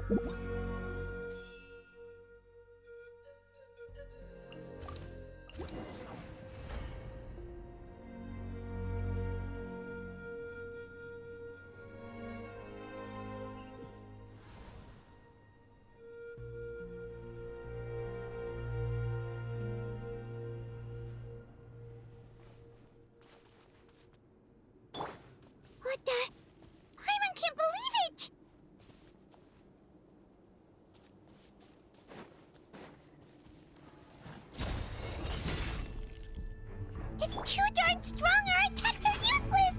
What the? Hyman can't believe it! It's too darn strong! Our attacks are useless!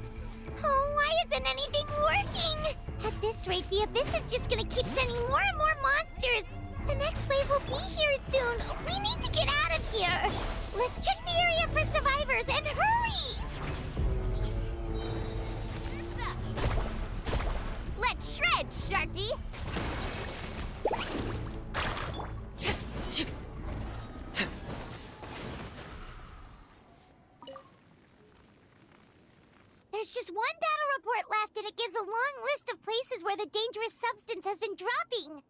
Oh, why isn't anything working? At this rate, the Abyss is just gonna keep sending more and more monsters! The next wave will be here soon! We need to get out of here! Let's check the area for survivors, and hurry! Let's shred, Sharky! There's just one battle report left, and it gives a long list of places where the dangerous substance has been dropping.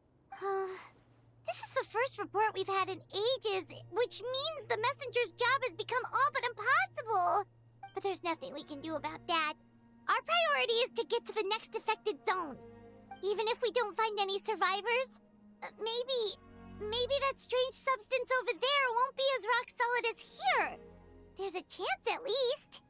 This is the first report we've had in ages, which means the messenger's job has become all but impossible. But there's nothing we can do about that. Our priority is to get to the next affected zone. Even if we don't find any survivors, maybe that strange substance over there won't be as rock solid as here. There's a chance at least.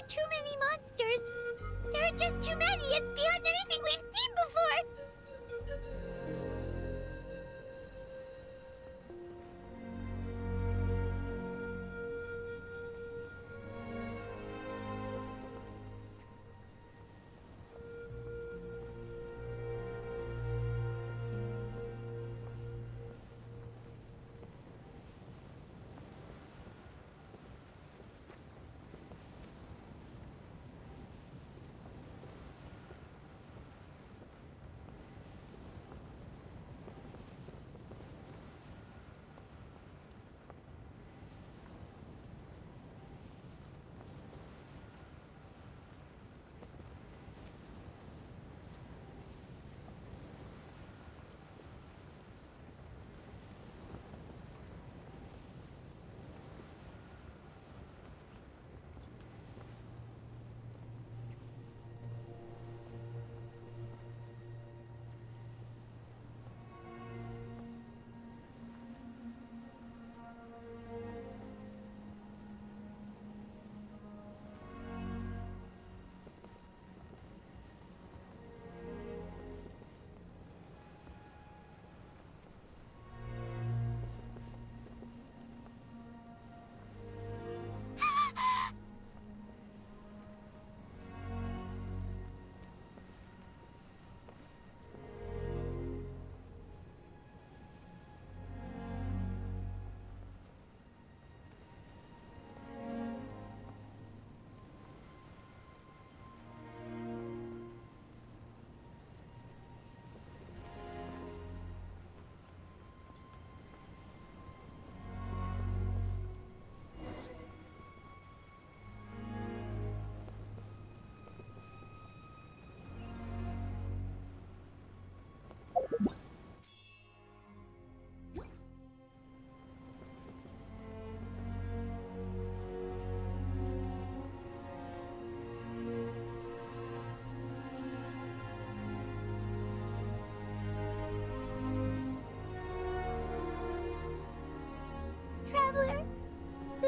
Too many monsters! There are just too many! It's beyond anything we've seen before!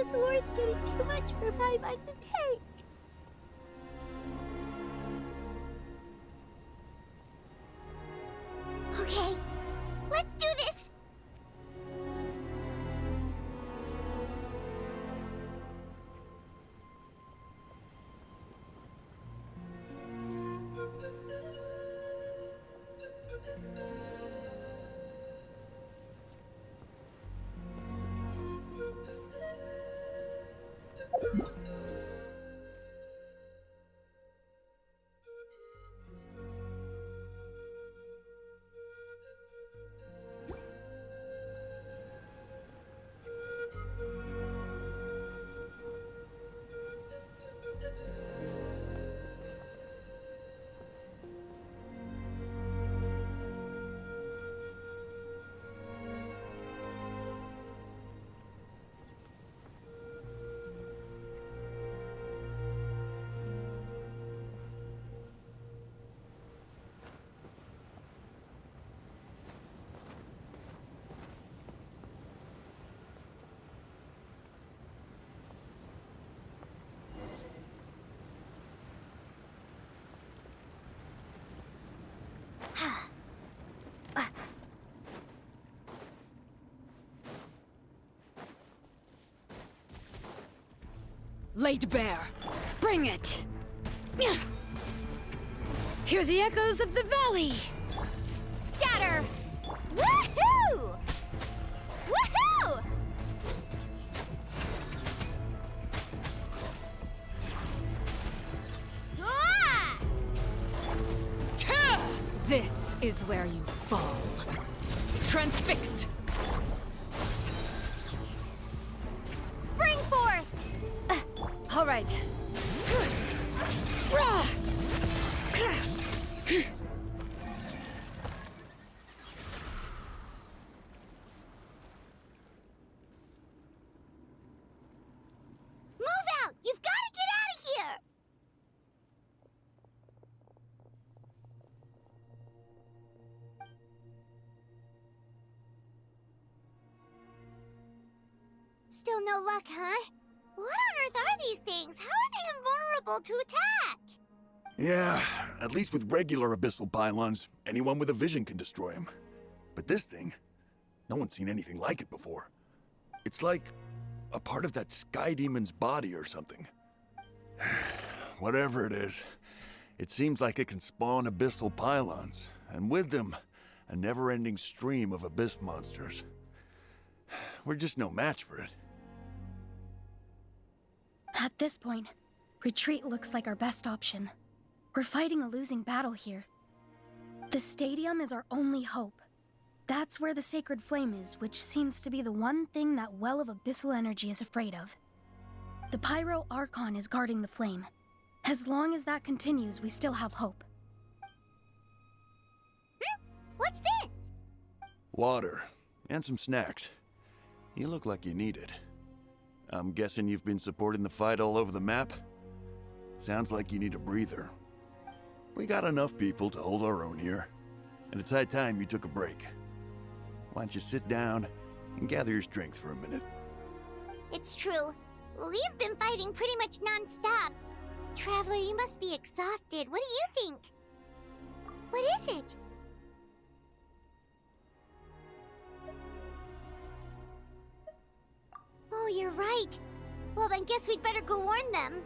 This war's getting too much for my mind to take. Okay, let's do this! Laid bare. Bring it! Hear the echoes of the valley! Scatter! Woohoo! Woohoo! Ah! This is where you fall. Transfixed! Spring forth! All right. Move out! You've got to get out of here! Still no luck, huh? What on earth are these things? How are they invulnerable to attack? Yeah, at least with regular abyssal pylons, anyone with a vision can destroy them. But this thing, no one's seen anything like it before. It's like a part of that sky demon's body or something. Whatever it is, it seems like it can spawn abyssal pylons, and with them, a never-ending stream of abyss monsters. We're just no match for it. At this point, retreat looks like our best option. We're fighting a losing battle here. The stadium is our only hope. That's where the sacred flame is, which seems to be the one thing that well of abyssal energy is afraid of. The Pyro Archon is guarding the flame. As long as that continues, we still have hope. What's this? Water, and some snacks. You look like you need it. I'm guessing you've been supporting the fight all over the map? Sounds like you need a breather. We got enough people to hold our own here, and it's high time you took a break. Why don't you sit down and gather your strength for a minute? It's true. We've been fighting pretty much non-stop. Traveler, you must be exhausted. What do you think? What is it? Oh, you're right. Well, then guess we'd better go warn them.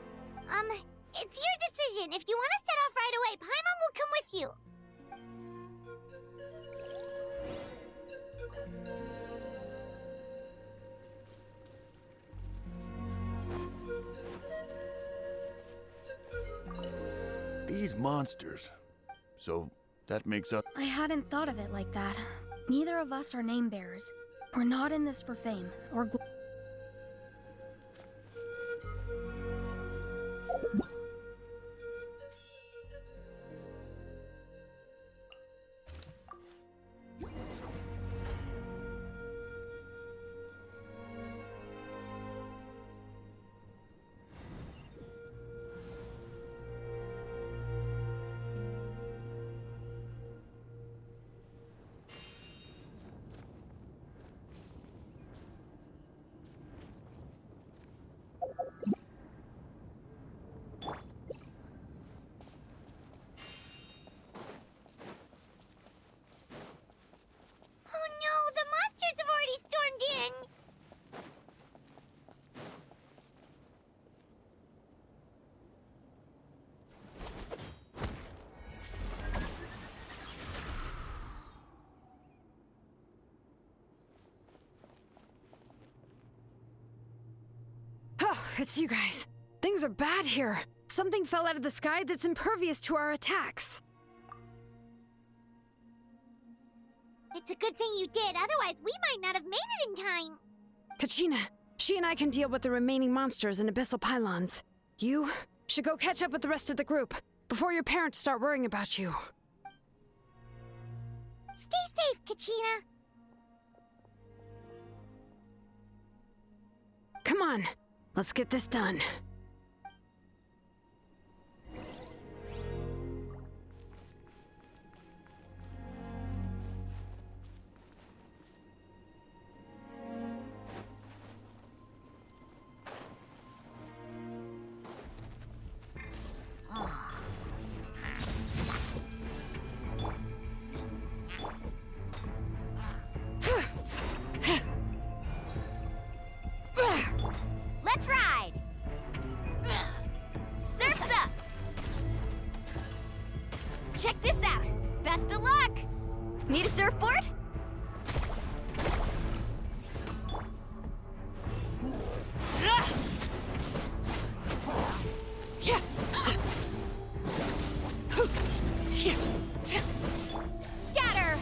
It's your decision. If you want to set off right away, Paimon will come with you. These monsters. So, that makes up... I hadn't thought of it like that. Neither of us are name bearers. We're not in this for fame or glory. it's you guys. Things are bad here. Something fell out of the sky that's impervious to our attacks. It's a good thing you did, otherwise we might not have made it in time. Kachina, she and I can deal with the remaining monsters and abyssal pylons. You should go catch up with the rest of the group before your parents start worrying about you. Stay safe, Kachina. Come on, let's get this done. Let's ride! Surf's up! Check this out! Best of luck! Need a surfboard? Scatter!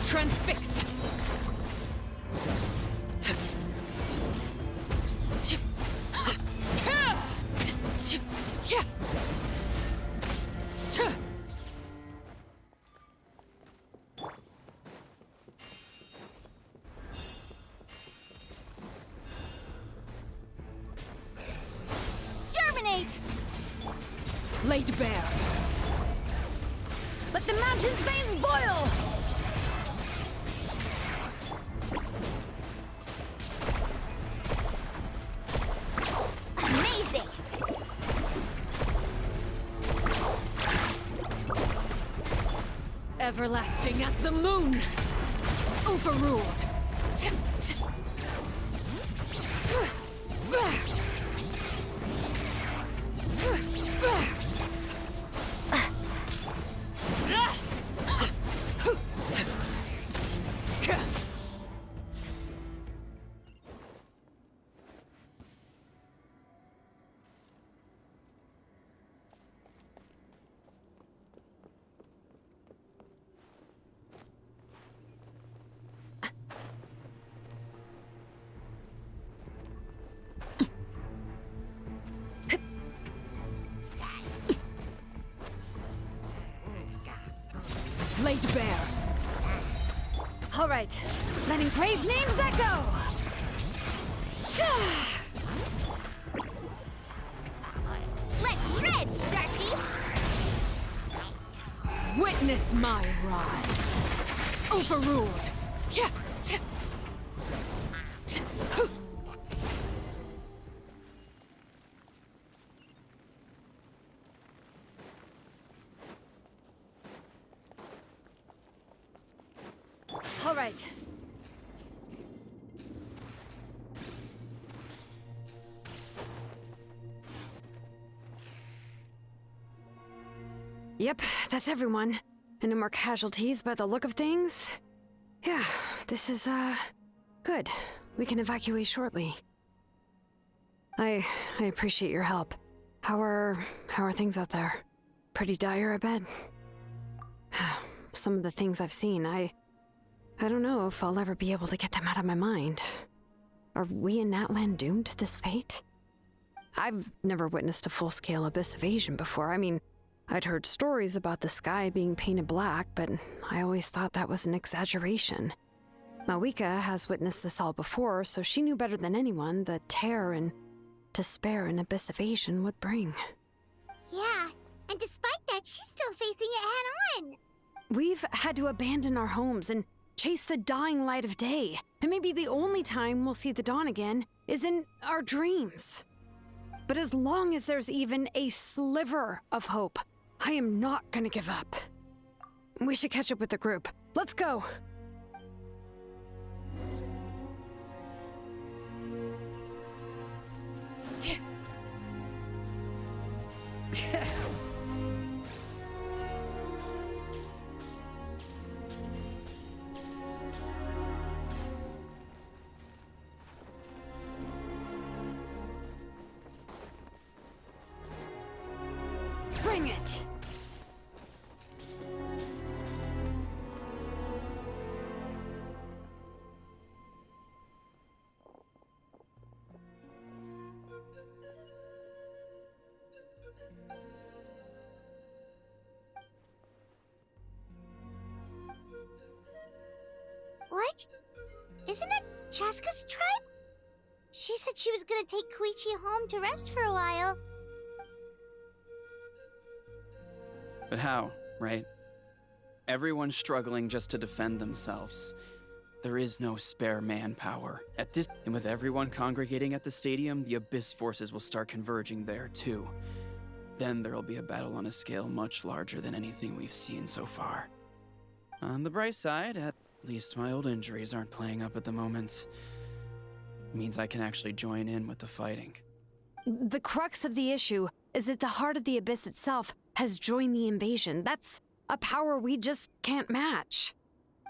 Transfixed! Germinate! Laid bare. Let the mountain's veins boil! Amazing! Everlasting as the moon! Overruled! Laid bare. All right, letting brave names echo. Let's shred, Sharky! Witness my rise. Overruled. Yeah. All right. Yep, that's everyone. And no more casualties by the look of things. Yeah, this is, good. We can evacuate shortly. I appreciate your help. How are things out there? Pretty dire, I bet. Some of the things I've seen, I don't know if I'll ever be able to get them out of my mind. Are we in Natlan doomed to this fate? I've never witnessed a full-scale abyss invasion before. I mean, I'd heard stories about the sky being painted black, but I always thought that was an exaggeration. Mawika has witnessed this all before, so she knew better than anyone the terror and despair an abyss invasion would bring. Yeah, and despite that, she's still facing it head-on. We've had to abandon our homes and chase the dying light of day. And maybe the only time we'll see the dawn again is in our dreams. But as long as there's even a sliver of hope, I am not gonna give up. We should catch up with the group. Let's go! Chaska's tribe? She said she was gonna take Koichi home to rest for a while. But how, right? Everyone's struggling just to defend themselves. There is no spare manpower. And with everyone congregating at the stadium, the Abyss forces will start converging there too. Then there'll be a battle on a scale much larger than anything we've seen so far. On the bright side, at least my old injuries aren't playing up at the moment. Means I can actually join in with the fighting. The crux of the issue is that the heart of the Abyss itself has joined the invasion. That's a power we just can't match.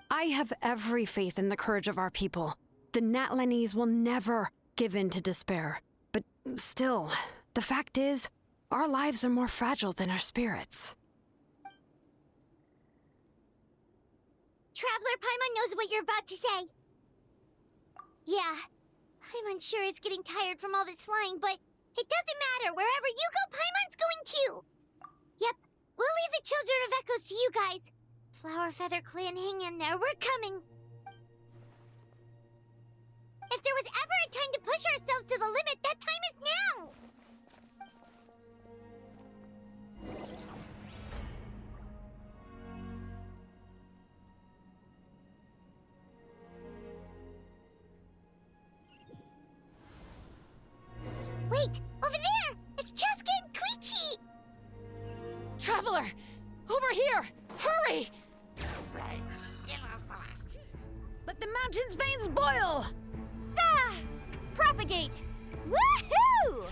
I have every faith in the courage of our people. The Natlanese will never give in to despair. But still, the fact is, our lives are more fragile than our spirits. Traveler Paimon knows what you're about to say. Yeah, Paimon's sure is getting tired from all this flying, but it doesn't matter. Wherever you go, Paimon's going too. Yep, we'll leave the Children of Echoes to you guys. Flower Feather Clan, hang in there. We're coming. If there was ever a time to push ourselves to the limit, that time is now! Wait! Over there! It's Chaska and Koichi! Traveler! Over here! Hurry! Let the mountain's veins boil! Propagate! Woohoo!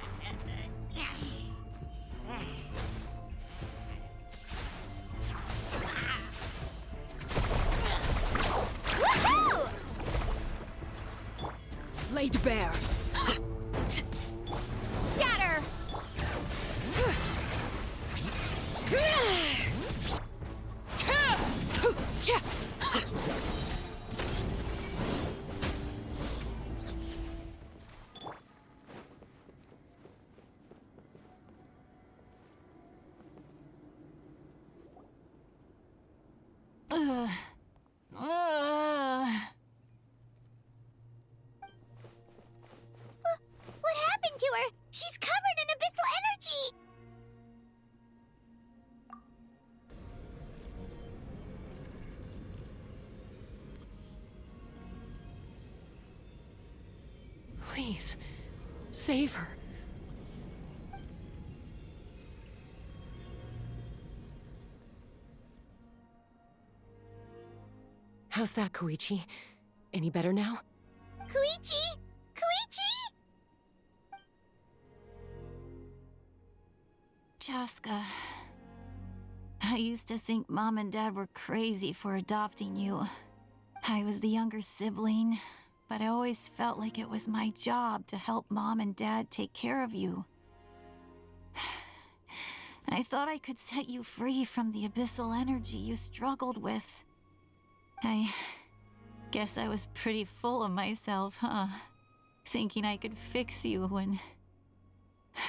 Woohoo! Laid bare. Scatter! What happened to her? She's covered in abyssal energy! Please, save her. How's that, Koichi? Any better now? Koichi! Koichi! Chaska, I used to think Mom and Dad were crazy for adopting you. I was the younger sibling, but I always felt like it was my job to help Mom and Dad take care of you. I thought I could set you free from the abyssal energy you struggled with. I guess I was pretty full of myself, huh? Thinking I could fix you when...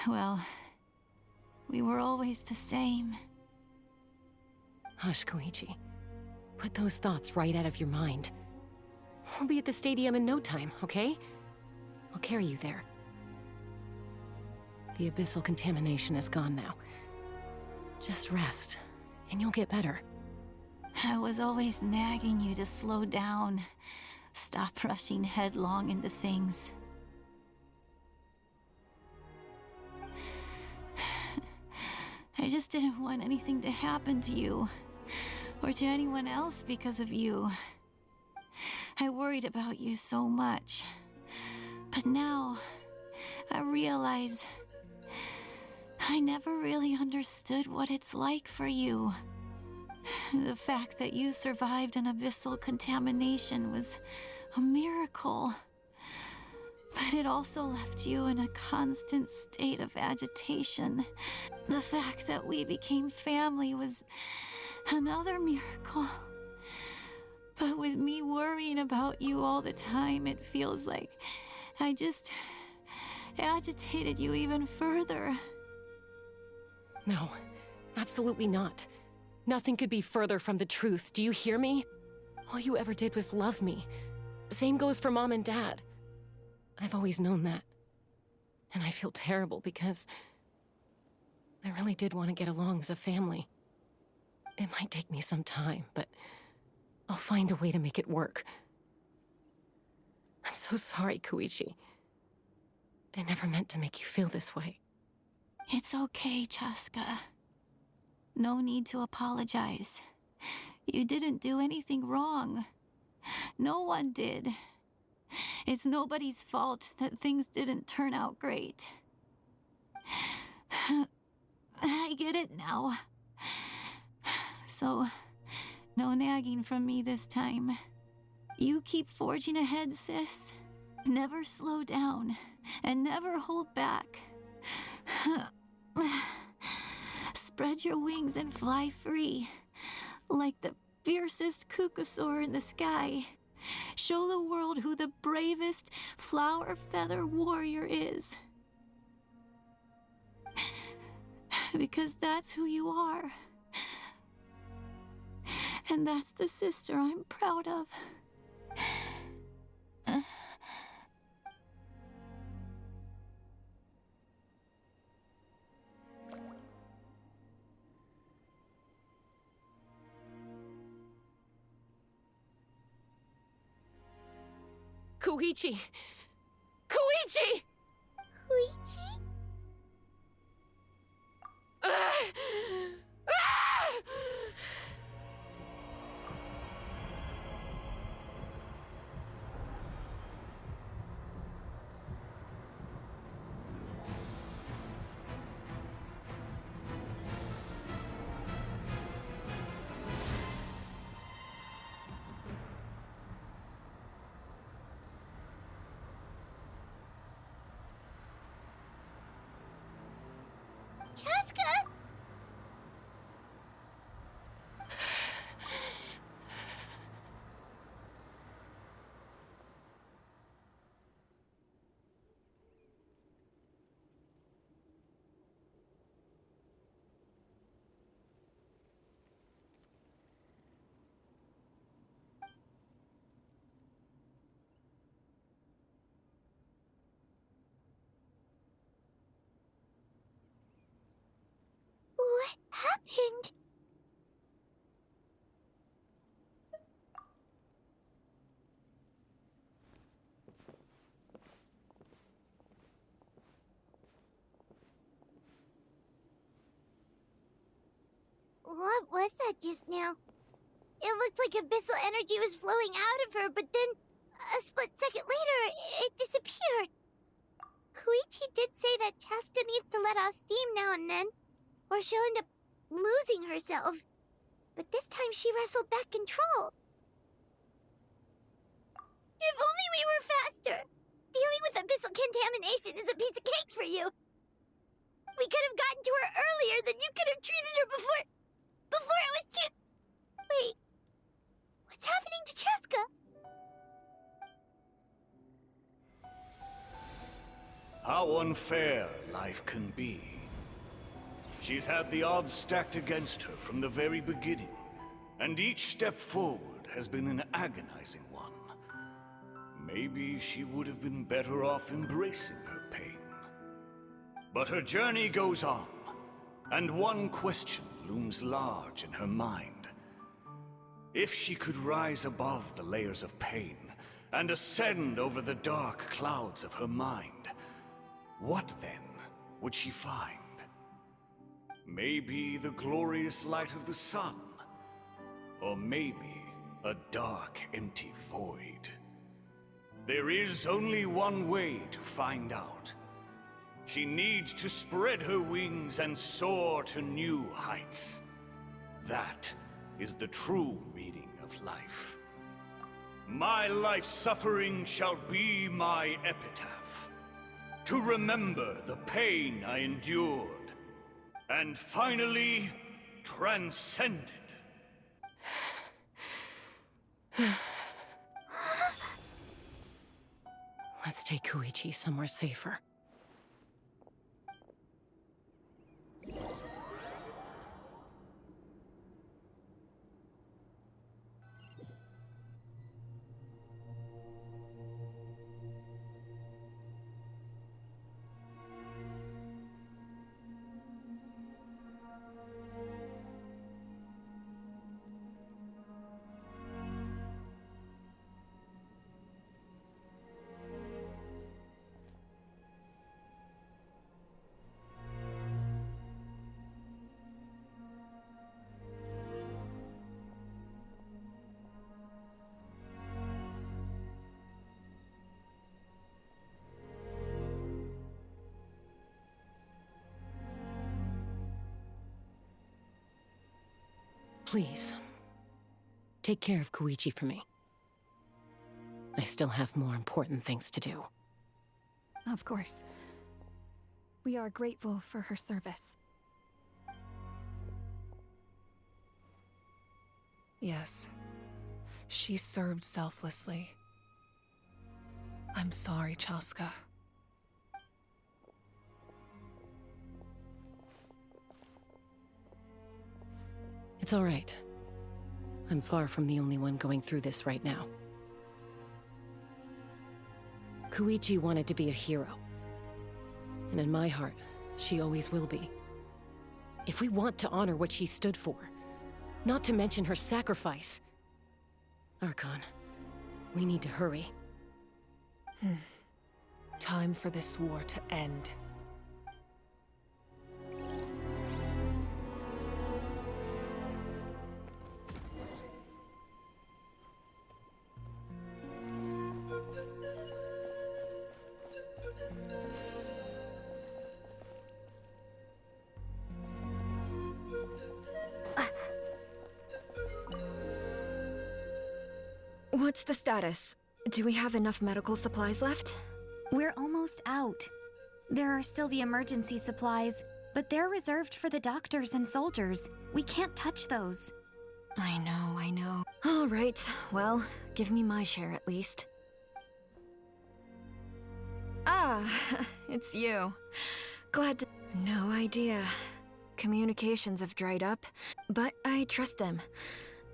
well, we were always the same. Hush, Koichi. Put those thoughts right out of your mind. We'll be at the stadium in no time, okay? I'll carry you there. The abyssal contamination is gone now. Just rest, and you'll get better. I was always nagging you to slow down. Stop rushing headlong into things. I just didn't want anything to happen to you, or to anyone else because of you. I worried about you so much. But now, I realize I never really understood what it's like for you. The fact that you survived an abyssal contamination was a miracle. But it also left you in a constant state of agitation. The fact that we became family was another miracle. But with me worrying about you all the time, it feels like I just agitated you even further. No, absolutely not. Nothing could be further from the truth. Do you hear me? All you ever did was love me. Same goes for Mom and Dad. I've always known that. And I feel terrible because I really did want to get along as a family. It might take me some time, but I'll find a way to make it work. I'm so sorry, Koichi. I never meant to make you feel this way. It's okay, Chaska. No need to apologize. You didn't do anything wrong. No one did. It's nobody's fault that things didn't turn out great. I get it now. So, no nagging from me this time. You keep forging ahead, sis. Never slow down, and never hold back. Spread your wings and fly free, like the fiercest kukasaur in the sky. Show the world who the bravest flower feather warrior is. Because that's who you are. And that's the sister I'm proud of. Koichi! Koichi! Koichi? Chaska? What happened? What was that just now? It looked like abyssal energy was flowing out of her, but then a split second later, it disappeared. Koichi did say that Chaska needs to let off steam now and then, or she'll end up losing herself. But this time she wrestled back control. If only we were faster! Dealing with abyssal contamination is a piece of cake for you. We could have gotten to her earlier, then you could have treated her before it was too... Wait, what's happening to Chaska? How unfair life can be. She's had the odds stacked against her from the very beginning, and each step forward has been an agonizing one. Maybe she would have been better off embracing her pain. But her journey goes on, and one question looms large in her mind. If she could rise above the layers of pain and ascend over the dark clouds of her mind, what then would she find? Maybe the glorious light of the sun, or maybe a dark, empty void. There is only one way to find out. She needs to spread her wings and soar to new heights. That is the true meaning of life. My life's suffering shall be my epitaph, to remember the pain I endured, and finally transcended. Let's take Koichi somewhere safer. Please, take care of Koichi for me. I still have more important things to do. Of course. We are grateful for her service. Yes. She served selflessly. I'm sorry, Chaska. It's all right. I'm far from the only one going through this right now. Koichi wanted to be a hero. And in my heart, she always will be. If we want to honor what she stood for, not to mention her sacrifice, Archon, we need to hurry. Time for this war to end. What's the status? Do we have enough medical supplies left? We're almost out. There are still the emergency supplies, but they're reserved for the doctors and soldiers. We can't touch those. I know. All right, well, give me my share at least. Ah, it's you. Glad to... No idea. Communications have dried up, but I trust him.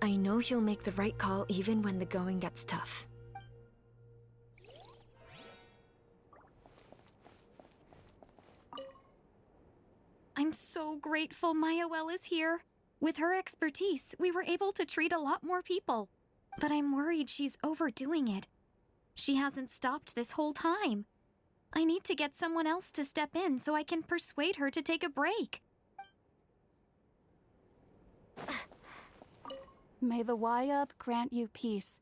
I know he'll make the right call even when the going gets tough. I'm so grateful Mayoel is here. With her expertise, we were able to treat a lot more people. But I'm worried she's overdoing it. She hasn't stopped this whole time. I need to get someone else to step in so I can persuade her to take a break. May the Wayub grant you peace,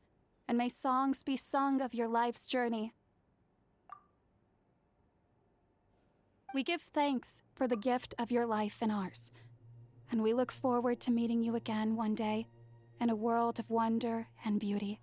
and may songs be sung of your life's journey. We give thanks for the gift of your life and ours, and we look forward to meeting you again one day in a world of wonder and beauty.